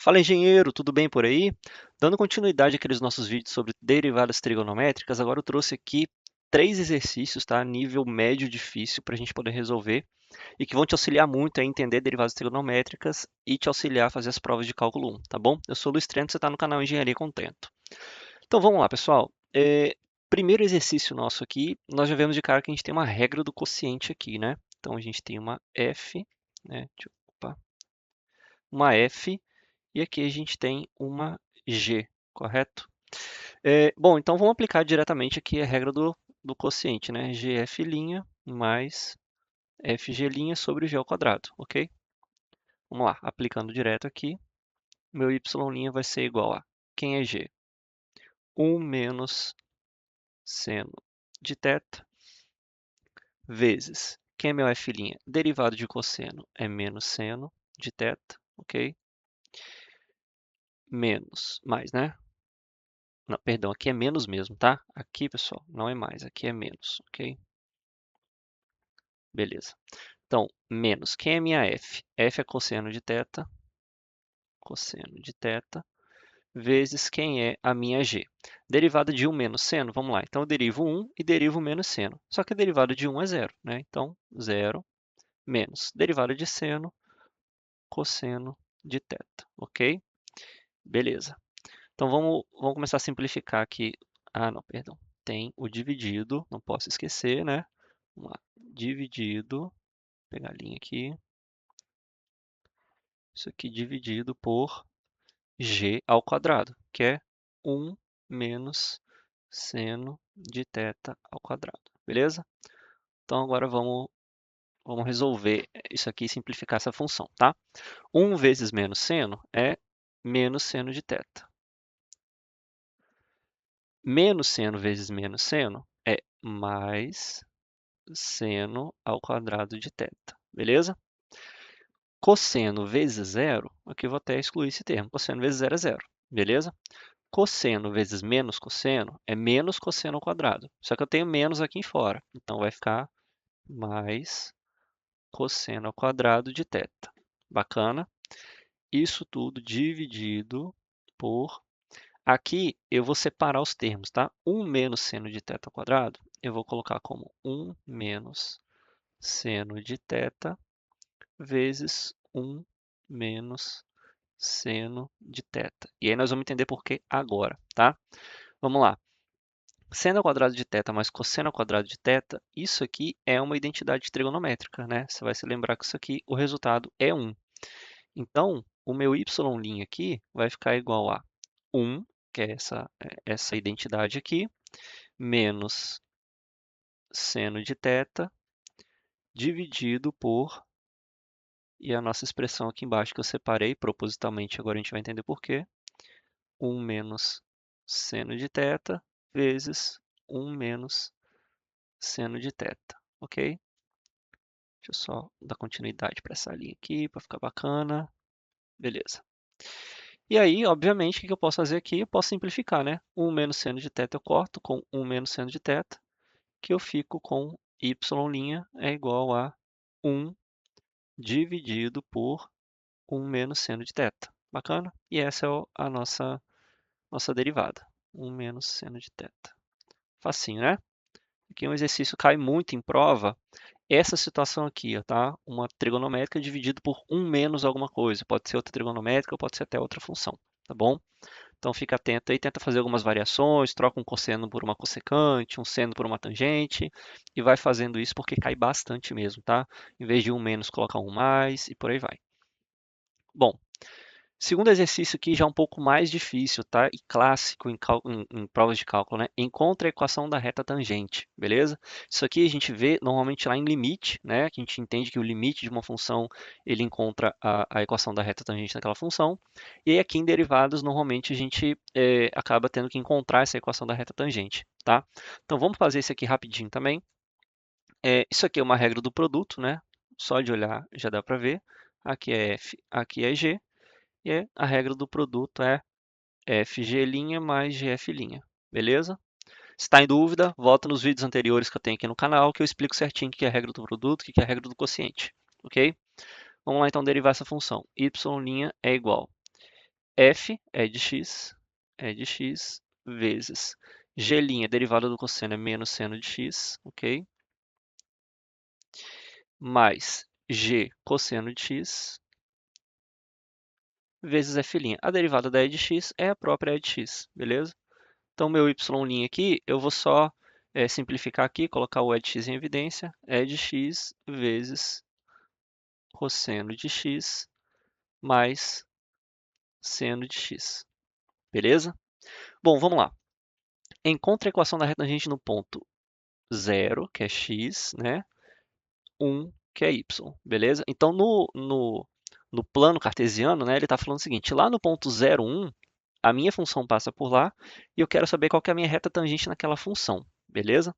Fala, engenheiro, tudo bem por aí? Dando continuidade àqueles nossos vídeos sobre derivadas trigonométricas, agora eu trouxe aqui 3 exercícios, tá? Nível médio difícil para a gente poder resolver e que vão te auxiliar muito a entender derivadas trigonométricas e te auxiliar a fazer as provas de cálculo 1, tá bom? Eu sou o Luiz Trento, você está no canal Engenharia Contento. Então vamos lá, pessoal. Primeiro exercício nosso aqui, nós já vemos de cara que a gente tem uma regra do quociente aqui, né? Então a gente tem uma f, né? Opa, uma f e aqui a gente tem uma g, correto? Bom, então vamos aplicar diretamente aqui a regra do quociente, né? Gf' mais fg' sobre g ao quadrado, ok? Vamos lá, aplicando direto aqui, meu y' vai ser igual a, quem é g? 1 menos seno de θ, vezes, quem é meu f'? Derivado de cosseno é menos seno de θ, ok? Menos, mais, né? Não, perdão, aqui é menos mesmo, tá? Aqui, pessoal, não é mais, aqui é menos, ok? Beleza. Então, menos, quem é minha f? F é cosseno de θ, vezes quem é a minha g? Derivada de 1 menos seno, vamos lá. Então, eu derivo 1 e derivo menos seno. Só que a derivada de 1 é zero, né? Então, zero menos derivada de seno, cosseno de θ, ok? Beleza. Então, vamos começar a simplificar aqui. Ah, não, perdão. Tem o dividido, não posso esquecer, né? Vamos lá. Dividido, vou pegar a linha aqui. Isso aqui dividido por g ao quadrado, que é 1 menos seno de θ ao quadrado, beleza? Então, agora vamos resolver isso aqui e simplificar essa função, tá? 1 vezes menos seno é menos seno de θ. Menos seno vezes menos seno é mais seno ao quadrado de θ, beleza? Cosseno vezes zero, aqui eu vou até excluir esse termo, cosseno vezes zero é zero, beleza? Cosseno vezes menos cosseno é menos cosseno ao quadrado. Só que eu tenho menos aqui em fora. Então, vai ficar mais cosseno ao quadrado de θ. Bacana? Isso tudo dividido por... Aqui, eu vou separar os termos, tá? 1 menos seno de θ ao quadrado, eu vou colocar como 1 menos seno de θ vezes 1 menos seno de θ. E aí nós vamos entender por que agora, tá? Vamos lá. Seno ao quadrado de θ mais cosseno ao quadrado de θ, isso aqui é uma identidade trigonométrica, né? Você vai se lembrar que isso aqui, o resultado é 1. Então, o meu y' aqui vai ficar igual a 1, que é essa identidade aqui, menos seno de θ, dividido por, e a nossa expressão aqui embaixo que eu separei propositalmente, agora a gente vai entender por quê, 1 menos seno de θ vezes 1 menos seno de θ, ok? Deixa eu só dar continuidade para essa linha aqui, para ficar bacana. Beleza. E aí, obviamente, o que eu posso fazer aqui? Eu posso simplificar, né? 1 menos seno de θ eu corto com 1 menos seno de θ, que eu fico com y' é igual a 1 dividido por 1 menos seno de θ. Bacana? E essa é a nossa derivada. 1 menos seno de θ. Facinho, né? Aqui um exercício cai muito em prova. Essa situação aqui, ó, tá? Uma trigonométrica dividido por 1 menos alguma coisa. Pode ser outra trigonométrica ou pode ser até outra função, tá bom? Então fica atento aí, tenta fazer algumas variações, troca um cosseno por uma cossecante, um seno por uma tangente, e vai fazendo isso porque cai bastante mesmo, tá? Em vez de 1 menos, coloca 1 mais, e por aí vai. Bom, segundo exercício aqui já um pouco mais difícil, tá? E clássico em provas de cálculo, né? Encontre a equação da reta tangente, beleza? Isso aqui a gente vê normalmente lá em limite, né? Que a gente entende que o limite de uma função, ele encontra a equação da reta tangente naquela função. E aí aqui em derivados, normalmente a gente acaba tendo que encontrar essa equação da reta tangente, tá? Então vamos fazer isso aqui rapidinho também. Isso aqui é uma regra do produto, né? Só de olhar já dá para ver. Aqui é f, aqui é g. E a regra do produto é FG' mais GF', beleza? Se está em dúvida, volta nos vídeos anteriores que eu tenho aqui no canal, que eu explico certinho o que é a regra do produto, o que é a regra do quociente, ok? Vamos lá então derivar essa função. Y' é igual f é de x vezes g', derivada do cosseno é menos seno de x, ok? Mais g cosseno de x vezes f'. A derivada da e de x é a própria e de x, beleza? Então, meu y' aqui, eu vou só simplificar aqui, colocar o e de x em evidência, e de x vezes cosseno de x mais seno de x, beleza? Bom, vamos lá. Encontre a equação da reta tangente no ponto 0, que é x, né? 1, que é y, beleza? Então, no plano cartesiano, né, ele está falando o seguinte, lá no ponto 0, 1, a minha função passa por lá e eu quero saber qual que é a minha reta tangente naquela função, beleza?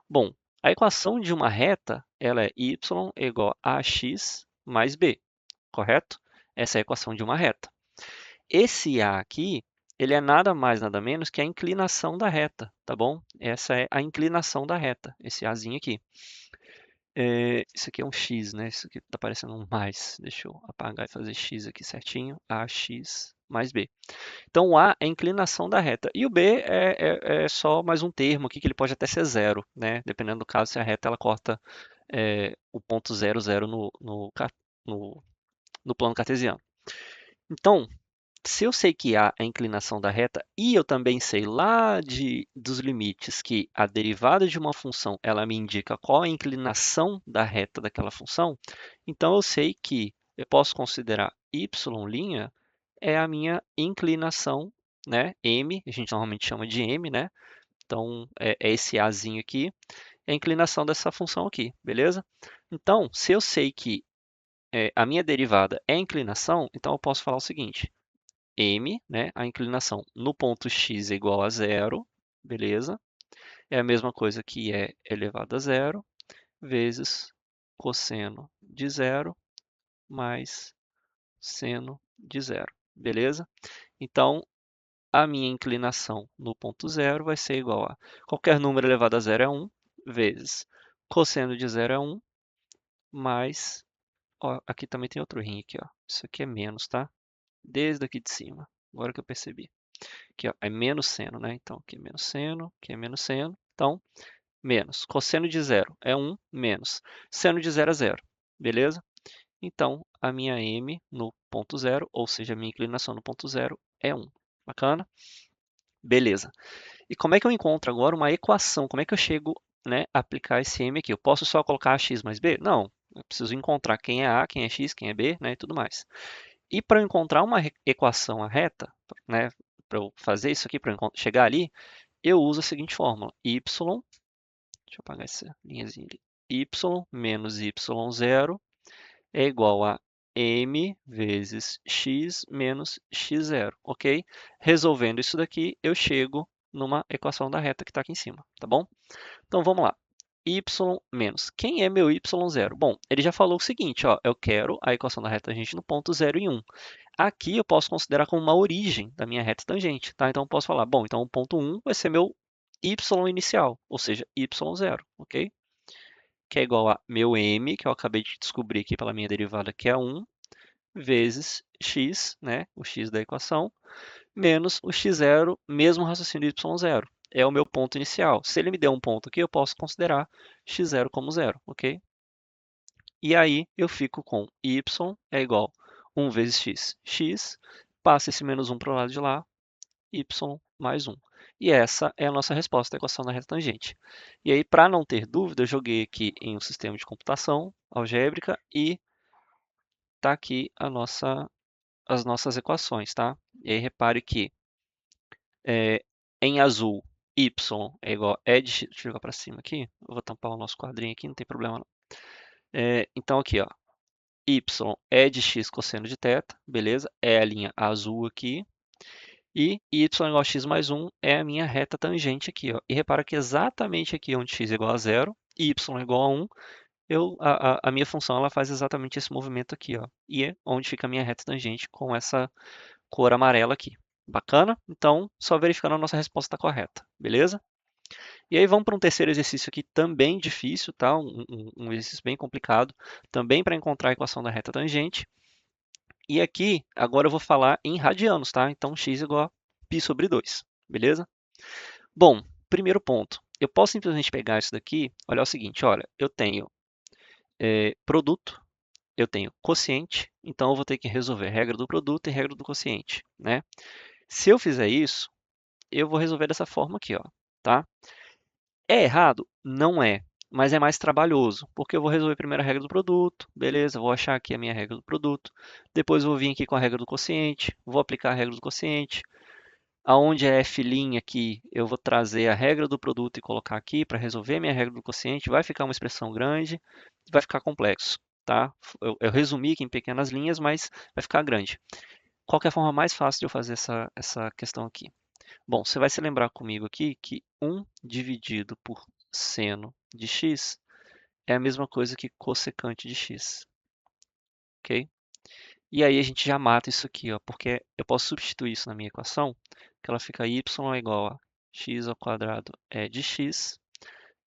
Bom, a equação de uma reta, ela é y igual a x mais b, correto? Essa é a equação de uma reta. Esse a aqui, ele é nada mais, nada menos que a inclinação da reta, tá bom? Essa é a inclinação da reta, esse azinho aqui. Isso aqui é um x, né? Isso aqui está parecendo um mais. Deixa eu apagar e fazer x aqui certinho. AX mais b. Então, o a é a inclinação da reta. E o b é só mais um termo aqui, que ele pode até ser zero, né? Dependendo do caso, se a reta ela corta o ponto 0, 0 no plano cartesiano. Então, se eu sei que a é a inclinação da reta e eu também sei lá dos limites que a derivada de uma função ela me indica qual é a inclinação da reta daquela função, então eu sei que eu posso considerar y' é a minha inclinação, né? M, a gente normalmente chama de M, né? Então é esse azinho aqui, é a inclinação dessa função aqui, beleza? Então, se eu sei que a minha derivada é a inclinação, então eu posso falar o seguinte: M, né, a inclinação no ponto x é igual a zero, beleza? É a mesma coisa que é elevado a zero vezes cosseno de zero mais seno de zero, beleza? Então, a minha inclinação no ponto zero vai ser igual a qualquer número elevado a zero é 1, vezes cosseno de zero é 1, mais, ó, aqui também tem outro rim aqui, ó. Isso aqui é menos, tá? Desde aqui de cima, agora que eu percebi. Aqui ó, é menos seno, né? Então, aqui é menos seno, aqui é menos seno. Então, menos. Cosseno de zero é 1, menos. Seno de zero é zero, beleza? Então, a minha m no ponto zero, ou seja, a minha inclinação no ponto zero, é 1. Bacana? Beleza. E como é que eu encontro agora uma equação? Como é que eu chego, né, a aplicar esse m aqui? Eu posso só colocar x mais b? Não. Eu preciso encontrar quem é a, quem é x, quem é b, né, e tudo mais. E para eu encontrar uma equação reta, né, para eu fazer isso aqui, para eu chegar ali, eu uso a seguinte fórmula: y, deixa eu apagar essa linhazinha ali, y menos y0 é igual a m vezes x menos x0, ok? Resolvendo isso daqui, eu chego numa equação da reta que está aqui em cima, tá bom? Então vamos lá. Y menos. Quem é meu y0? Bom, ele já falou o seguinte, ó, eu quero a equação da reta tangente no ponto 0 e 1. Aqui eu posso considerar como uma origem da minha reta tangente, tá? Então eu posso falar, bom, então o ponto 1 vai ser meu y inicial, ou seja, y0, ok? Que é igual a meu m, que eu acabei de descobrir aqui pela minha derivada, que é 1, vezes x, né, o x da equação, menos o x0, mesmo raciocínio y0. É o meu ponto inicial. Se ele me der um ponto aqui, eu posso considerar x0 como zero, ok? E aí eu fico com y é igual a 1 vezes x, passa esse menos 1 para o lado de lá, y mais 1. E essa é a nossa resposta à equação da reta tangente. E aí, para não ter dúvida, eu joguei aqui em um sistema de computação algébrica e está aqui as nossas equações, tá? E aí repare que em azul, y é igual a e de x, deixa eu jogar para cima aqui, eu vou tampar o nosso quadrinho aqui, não tem problema não. Então aqui, ó, y é de x cosseno de θ, beleza? É a linha azul aqui. E y igual a x mais 1 é a minha reta tangente aqui, ó. E repara que exatamente aqui onde x é igual a 0, y é igual a 1, a minha função ela faz exatamente esse movimento aqui, ó. E é onde fica a minha reta tangente com essa cor amarela aqui. Bacana? Então, só verificando a nossa resposta está correta, beleza? E aí vamos para um terceiro exercício aqui também difícil, tá? Um exercício bem complicado, também para encontrar a equação da reta tangente. E aqui, agora eu vou falar em radianos, tá? Então, x igual a π sobre 2, beleza? Bom, primeiro ponto. Eu posso simplesmente pegar isso daqui, olhar o seguinte, olha, eu tenho produto, eu tenho quociente, então eu vou ter que resolver regra do produto e regra do quociente, né? Se eu fizer isso, eu vou resolver dessa forma aqui, ó, tá? É errado? Não é, mas é mais trabalhoso, porque eu vou resolver primeiro a regra do produto, beleza, vou achar aqui a minha regra do produto, depois eu vou vir aqui com a regra do quociente, vou aplicar a regra do quociente, aonde é f' aqui, eu vou trazer a regra do produto e colocar aqui para resolver minha regra do quociente, vai ficar uma expressão grande, vai ficar complexo, tá? Eu resumi aqui em pequenas linhas, mas vai ficar grande. Qual que é a forma mais fácil de eu fazer essa questão aqui? Bom, você vai se lembrar comigo aqui que 1 dividido por seno de x é a mesma coisa que cossecante de x, ok? E aí a gente já mata isso aqui, ó, porque eu posso substituir isso na minha equação, que ela fica y é igual a x ao quadrado é de x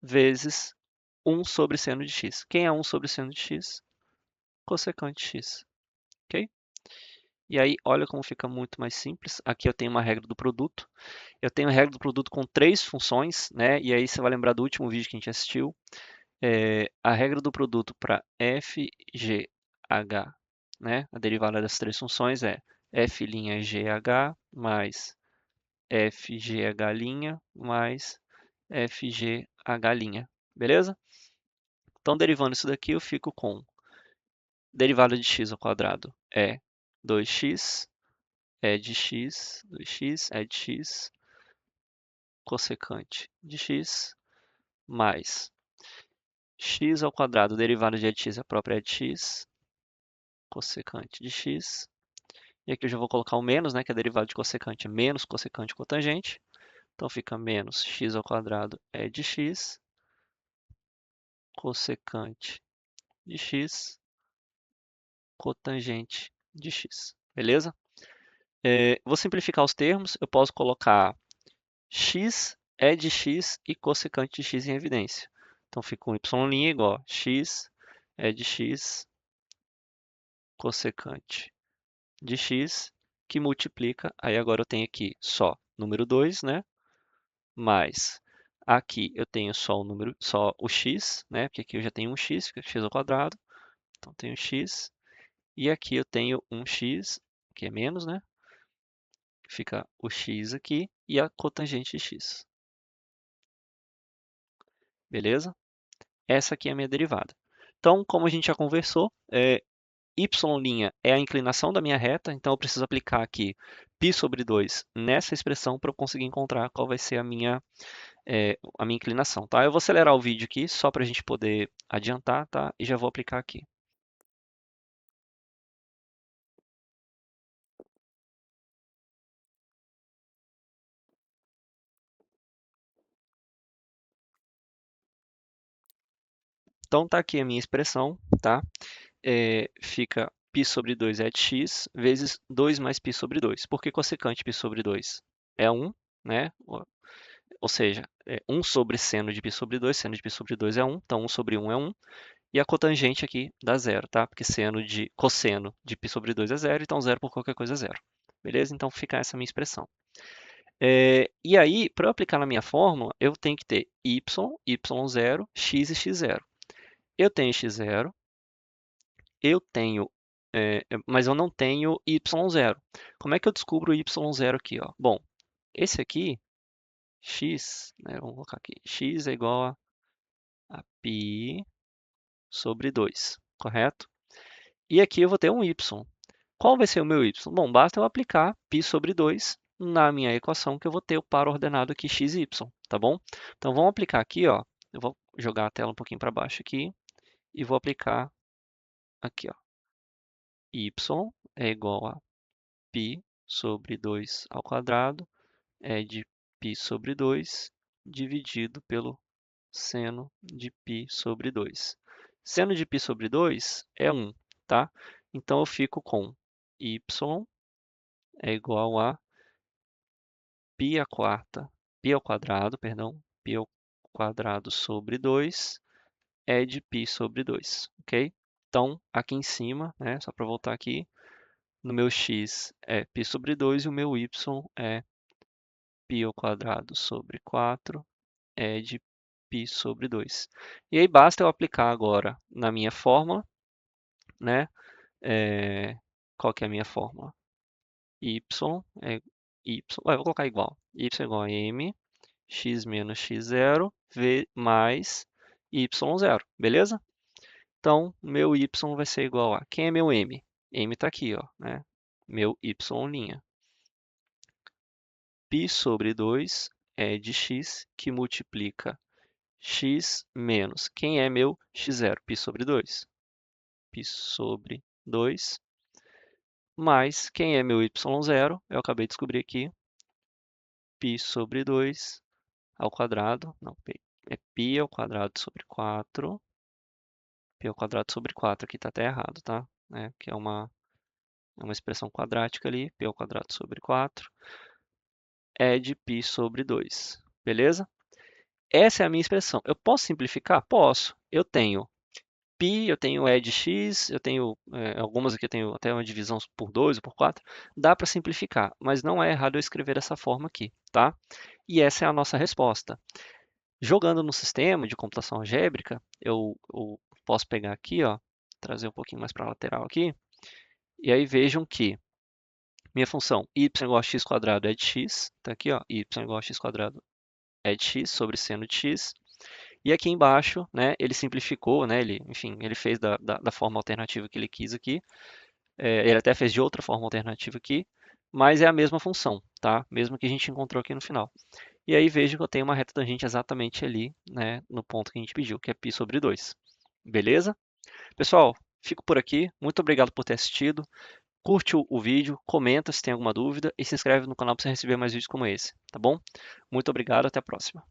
vezes 1 sobre seno de x. Quem é 1 sobre seno de x? Cossecante de x, ok? E aí, olha como fica muito mais simples. Aqui eu tenho uma regra do produto. Eu tenho a regra do produto com 3 funções, né? E aí você vai lembrar do último vídeo que a gente assistiu. A regra do produto para f, g, h, né? A derivada das 3 funções é f'gh mais fgh' mais fgh', beleza? Então, derivando isso daqui, eu fico com derivada de x ao quadrado é 2x, é de x, 2x, é de x, cossecante de x, mais x ao quadrado, derivada de e de x é a própria e de x, cossecante de x. E aqui eu já vou colocar o menos, né, que é a derivada de cossecante é menos cossecante cotangente. Então fica menos x ao quadrado é de x, cossecante de x, cotangente de x. Beleza? Vou simplificar os termos. Eu posso colocar x é de x e cossecante de x em evidência. Então fica um y' igual a x é de x, cossecante de x, que multiplica, aí agora eu tenho aqui só número 2, né? Mais aqui eu tenho só o x, né? Porque aqui eu já tenho um x, fica x ao quadrado. Então tenho x. E aqui eu tenho um x, que é menos, né? Fica o x aqui e a cotangente de x. Beleza? Essa aqui é a minha derivada. Então, como a gente já conversou, y' é a inclinação da minha reta, então eu preciso aplicar aqui π sobre 2 nessa expressão para eu conseguir encontrar qual vai ser a minha inclinação, tá? Eu vou acelerar o vídeo aqui só para a gente poder adiantar, tá? E já vou aplicar aqui. Então tá aqui a minha expressão, tá? Fica π sobre 2 é de x vezes 2 mais π sobre 2. Por que cossecante π sobre 2? É 1, né? Ou seja, 1 sobre seno de π sobre 2, seno de π sobre 2 é 1, então 1 sobre 1 é 1. E a cotangente aqui dá zero, tá? Porque cosseno de π sobre 2 é zero, então zero por qualquer coisa é zero. Beleza? Então fica essa minha expressão. E aí, para eu aplicar na minha fórmula, eu tenho que ter y, y0, x e x0. Eu tenho x0, mas eu não tenho y0. Como é que eu descubro o y0 aqui, ó? Bom, esse aqui, x, né, vamos colocar aqui, x é igual a π sobre 2, correto? E aqui eu vou ter um y. Qual vai ser o meu y? Bom, basta eu aplicar π sobre 2 na minha equação que eu vou ter o par ordenado aqui x e y, tá bom? Então vamos aplicar aqui, ó. Eu vou jogar a tela um pouquinho para baixo aqui e vou aplicar aqui, ó. Y é igual a π sobre 2 ao quadrado é de π sobre 2 dividido pelo seno de π sobre 2. Seno de π sobre 2 é 1, tá? Então eu fico com y é igual a π ao quadrado, perdão, π ao quadrado sobre 2 é de π sobre 2, ok? Então, aqui em cima, né, só para voltar aqui, No meu x é π sobre 2 e o meu y é π ao quadrado sobre 4 é de π sobre 2. E aí basta eu aplicar agora na minha fórmula, né? Qual que é a minha fórmula? Y é y, eu vou colocar igual. Y é igual a m, x menos x0, mais y0, beleza? Então, meu y vai ser igual a... Quem é meu m? M está aqui, ó, né? Meu y'. Π sobre 2 é de x, que multiplica x menos... Quem é meu x0? Π sobre 2. Π sobre 2 mais... Quem é meu y0? Eu acabei de descobrir aqui. Π sobre 2 ao quadrado. Não, é π ao quadrado sobre 4. Π ao quadrado sobre 4 aqui está até errado, tá? Que é uma expressão quadrática ali, π ao quadrado sobre 4, é de π sobre 2, beleza? Essa é a minha expressão. Eu posso simplificar? Posso. Eu tenho π, eu tenho e de x, eu tenho algumas aqui eu tenho até uma divisão por 2 ou por 4. Dá para simplificar, mas não é errado eu escrever dessa forma aqui, tá? E essa é a nossa resposta. Jogando no sistema de computação algébrica, eu posso pegar aqui, ó, trazer um pouquinho mais para a lateral aqui, e aí vejam que minha função y igual a x quadrado é de x, tá aqui, ó, y igual a x quadrado é de x sobre seno de x. E aqui embaixo, né, ele simplificou, né, enfim, ele fez da forma alternativa que ele quis aqui. Ele até fez de outra forma alternativa aqui, mas é a mesma função, tá? Mesmo que a gente encontrou aqui no final. E aí vejo que eu tenho uma reta tangente exatamente ali, né, no ponto que a gente pediu, que é π sobre 2. Beleza? Pessoal, fico por aqui. Muito obrigado por ter assistido. Curte o vídeo, comenta se tem alguma dúvida e se inscreve no canal para você receber mais vídeos como esse, tá bom? Muito obrigado, até a próxima.